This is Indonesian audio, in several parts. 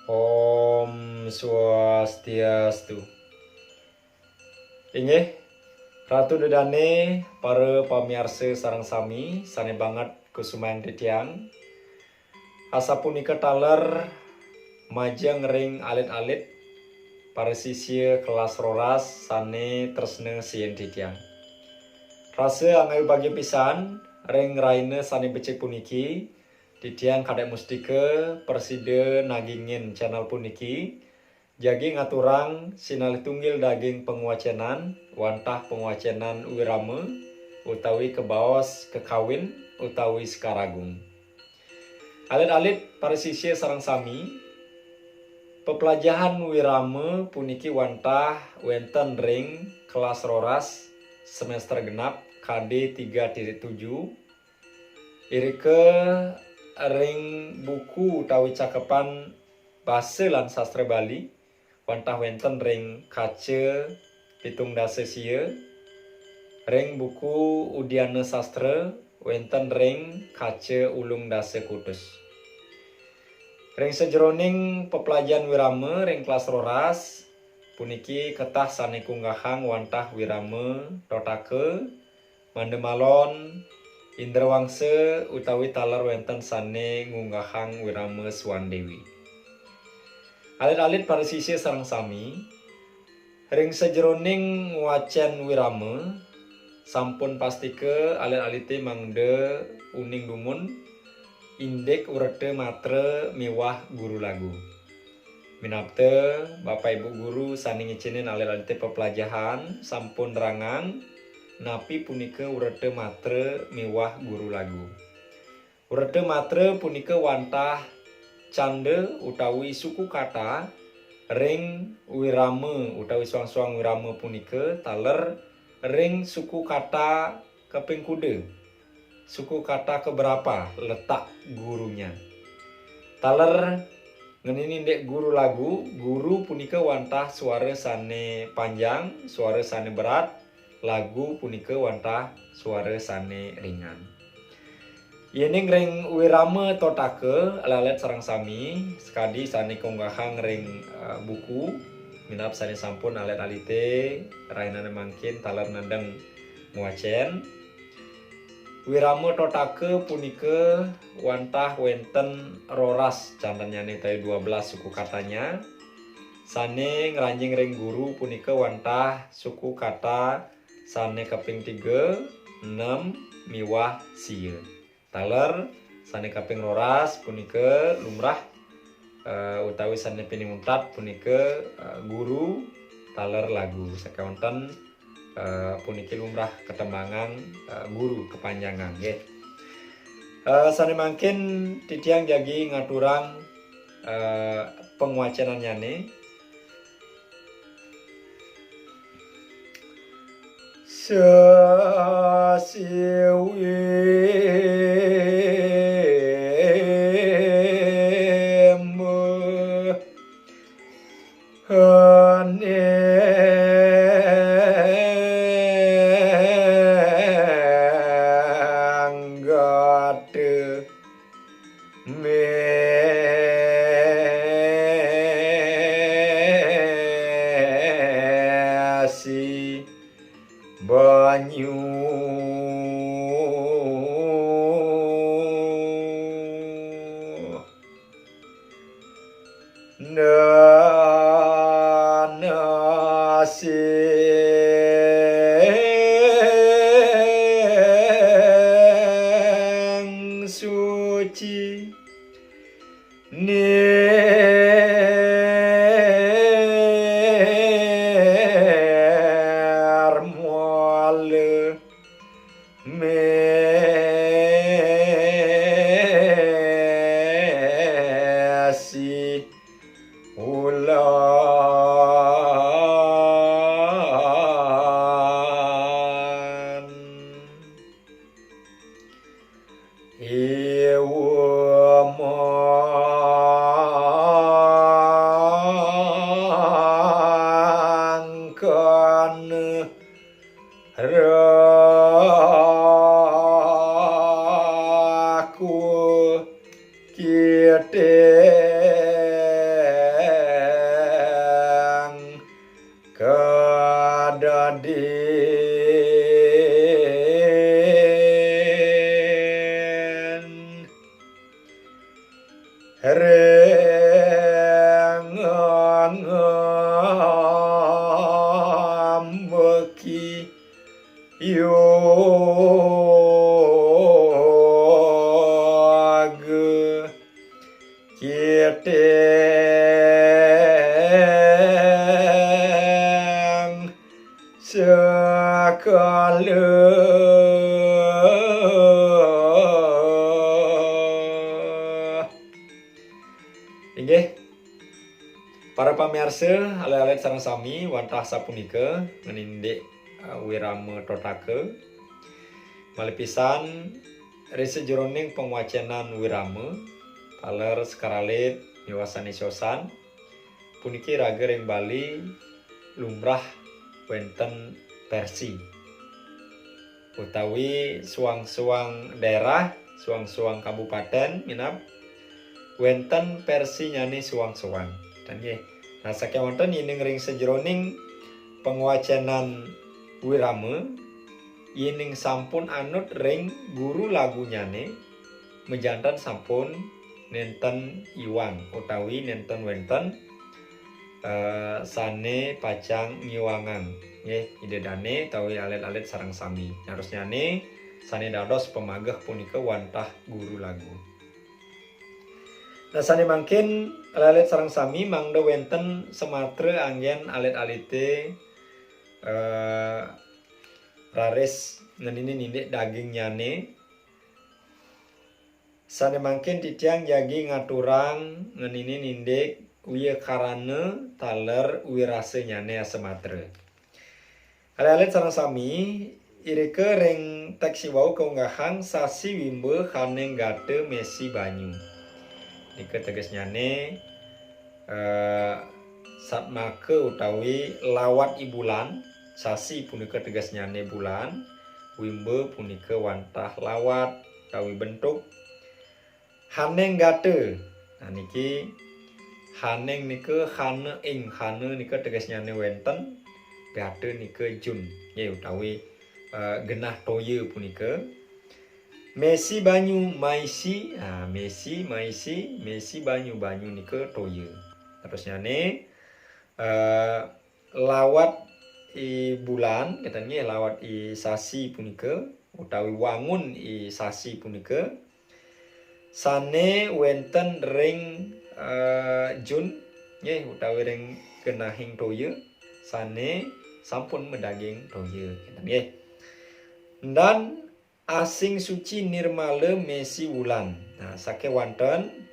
Om Swastiastu. Inggih Ratu Dedane para pamirsa sareng sami sane banget kusumayang titiang. Asa punika taler majeng ring alit-alit para sisya kelas roras sane tresna sien titiang. Rasa angayu bagi pisan ring raine sane becik puniki titiang kadek mustika persida nagingin channel puniki jagi ngaturang sinalih tunggil daging penguacenan wantah penguacenan wirama utawi kebaos kekawin utawi sekaragung. Alit-alit para sisya sareng sami pepelajahan wirama puniki wantah wenten ring kelas roras semester genap KD 3.7 irike ring buku utawi cakepan basa lan sastra Bali wantah wenten ring kaca pitung dasa sia, ring buku Udiana Sastra wenten ring kaca ulung dasa kutus. Ring sejeroning pepelajaran wirama ring kelas roras puniki ketah sane kunggahang wantah wirama totake mandemalon Indrawangsa utawi taler wenten sane ngunggahang wirama Swandewi. Alit-alit para sisya sareng sami ring sejeroning wacen wirama sampun pastike alit-alite mangde uning dumun indek urete matre miwah guru lagu. Minapte Bapak Ibu guru sani ngicinin alit-alite pepelajahan sampun rangang napi punika urete matre miwah guru lagu. Urete matre punika wantah canda utawi suku kata ring wirama utawi suang-suang wirama punika taler ring suku kata keping kuda. Suku kata keberapa letak gurunya. Taler ngenini dek guru lagu, guru punika wantah suara sane panjang, suara sane berat, lagu punika wantah suara sane ringan. Yening ring wirama totake lalet sarang sami sekadi sane konggahang ring buku minap sane sampun alet-alite rainane mangkin taler nandeng nguacen. Wirama totake punika wantah wenten roras candanyane tayu 12 suku katanya. Sane ngranjing ring guru punika wantah suku kata sane kaping 3, 6 miwah sia. Taler sane kaping roras punika lumrah utawi sane pinimuntat punika guru taler lagu sakawanten puniki lumrah ketembangan guru kepanjangan nggih. Sane mangkin titiang jagi ngaturang penguacenan nyane banyu nanasing suci mesi ulan iwamangkan raku kite Raden Rengam Beki Yoga Kiteng Sekala Inggih para pamirsa alit-alit sareng sami wantah sapunika ngenindik wirama totake malih pisan rese jroning pengwacenan wirama taler sekaralit niwasani siosan puniki raga ring Bali lumrah wenten versi utawi suang-suang daerah suang-suang kabupaten minap wenten versi nyane suang-suang dan nggih nah saking wonten yining ring sejroning pengwacenan wirama yining sampun anut ring guru lagu nyane mejantan sampun nenten iwang utawi nenten wenten sane pacang ngiwangan nggih idedane utawi alit-alit sareng sami harus nyane sane dados pemageh punika wantah guru lagu. Nah sane mangkin alit sareng sami mangda wenten Sumatra anggen alit-alite raris ngenini nindik daging nyane sane mangkin titiang jagi ngaturang ngenini nindik uye karana taler wirase nyane Sumatra. Alit-alit sareng sami irike ring teks wau keunggahang sasi wimbe kaneng gate mesi banyu. Nika teges nyane satmake utawi lawat ibulan sasi punika teges nyane bulan wimbe punika wantah lawat utawi bentuk haneng gate. Nah niki haneng nika hane ing hane nika teges nyane wenten gate nika jun ya utawi genah toye punika. Mesi banyu maisi, mesi maisi, mesi banyu nika toye. Terus nyane lawat i bulan katanya lawat i sasi punika utawi wangun i sasi punika sane wenten ring jun nggih utawi ring genahing toye sane sampun medaging toye nggih. Dan asing suci nirmala mesi wulan. Nah, sake wonten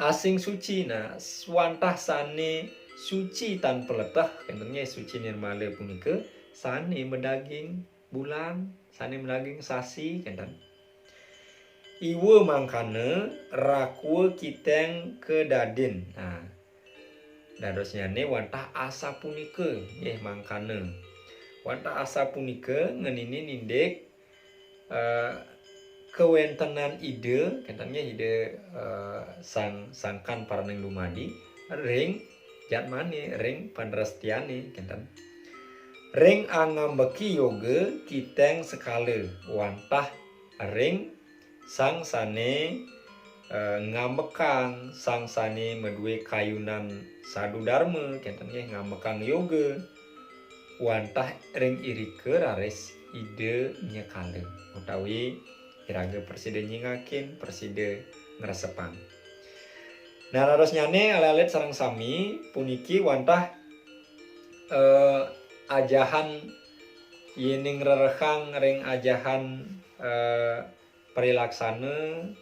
asing suci. Nah, wantah sane suci tanpa letah kentennya suci nirmala punika sane medaging bulan, sane medaging sasi kenten. Iwe mangkana rakwa kiteng kedadin. Nah, dadosnya ne wantah asa punika nggih mangkana. Wantah asa punika ngenini nindik kewentenan ide katanya ide sangkan paraneng dumadi ring jatmane ring pandrastiane kenten ring angambeki yoga kiteng sekale wantah ring sang sane ngambekang sang sane medue kayunan sadu dharma kenten nggih ngambekang yoga wantah ring irike raris ide nyekale utawi iraga persida nyingakin persida ngresepang. Nah harus nyane alit-alit sareng sami puniki wantah ajahan yining rerehang ring ajahan perilaksana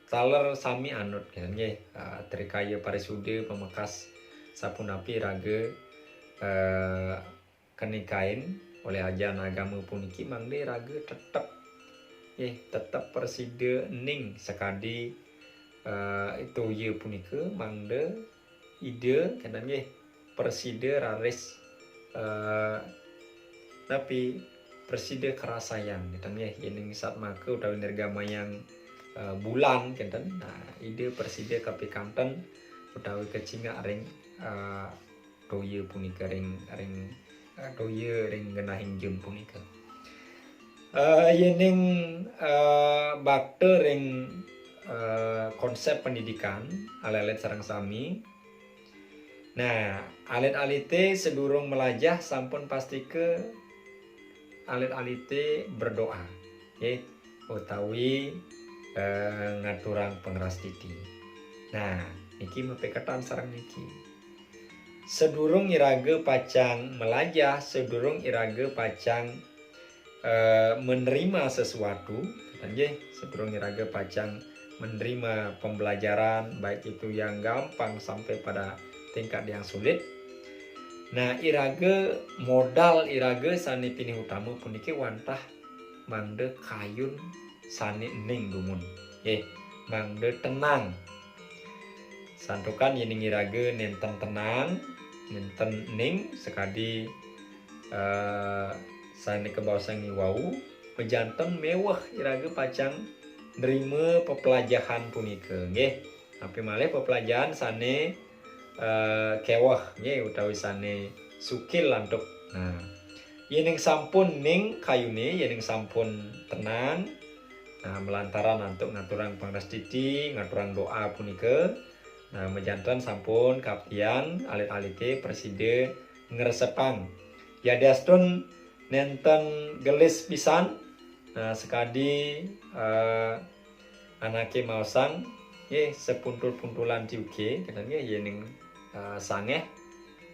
taler sami anut nggih trikaya parisude pemekas sapunapi raga kenikain oleh ajaran agama puniki mangde raga tetap persida ning sekadi itu ye punika mangde ide kena nggih persida raris tapi persida kerasayan kena nggih yening satmaka utawi nirgamayang bulan kenten nah ide persida kapikanten utawi kecinga ring doye punika ring doye ring genahing jem punika. Yening bakte ring konsep pendidikan alet-alet sareng sami. Nah, alit-alite sedurung melajah sampun pasti ke alit-alite berdoa, utawi ngaturang pengeras titi. Nah, niki mepekatan sarang niki. Sedurung iraga pacang melajah, sedurung iraga pacang menerima sesuatu, sedurung iraga pacang menerima pembelajaran baik itu yang gampang sampai pada tingkat yang sulit. Nah, iraga modal iraga sani pinih utama puniki wantah mangde kayun sani ening dumun. Mangde tenang. Santukan yening iraga nenten tenang, nenten ening sekadi sani kebawasang wau pejanten mewah iraga pacang nerima pepelajaran punika nggih. Tapi malih pepelajaran sane kewah utawi sane sukil lantuk. Nah, yening sampun ning kayune, yening sampun tenang. Nah, melantaran antuk ngaturang pangras titi, ngaturang doa punika. Nah, mejantan sampun kapian alit-alite preside ngresepang. Ya diastun nenten gelis pisan. Nah, sekadi anake maosang sepuntul-puntulan tiuke katanya yening sangeh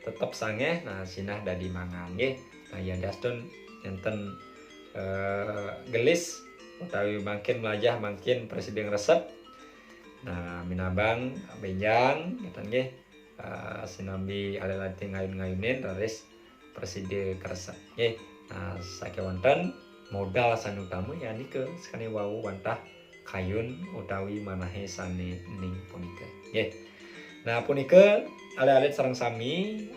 tetap sangeh. Nah, sinah dadi mangan nggih. Nah, ya daston enten gelis utawi makin melajah makin presiden resep. Nah, minabang benjang ngeten nggih sinambi alit-alite ngayun-ngayunin raris presiden keresep nggih. Nah, sakewonten modal san utama yanika sakane wau wantah kayun utawi manahe sane ning punika nggih. Nah, punika alit-alit sareng sami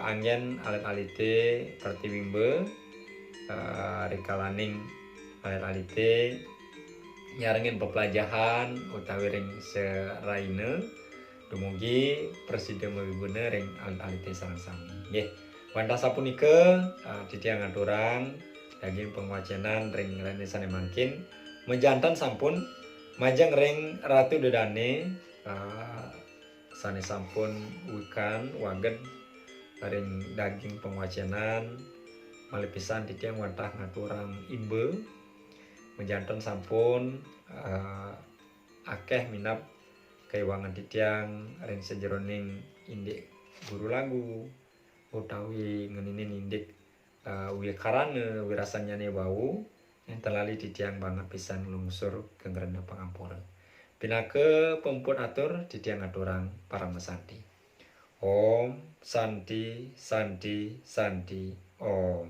anggen alit-alite pertiwimbe rikalaning alit-alite nyarengin pepelajahan utawi ring seraine dumugi presiden mawibuna ring alit-alite sareng sami nggih. Wantah sapunika titiang ngaturang daging pengawacenan ring sane mangkin menjantan sampun majang ring Ratu Dedane sane sampun wikan wagen ring daging pengawacenan malih pisan titiang wantah ngaturang imbe menjantan sampun akeh minap kaiwangan titiang ring sejeroning indik guru lagu utawi ngeninin indik wikarane wirasanyane wau yang telali titiang banget pisan lungsur ke ngrena pangampura. Pinake pempun atur titiang aturang para mesanti. Om Santi Santi Santi Om.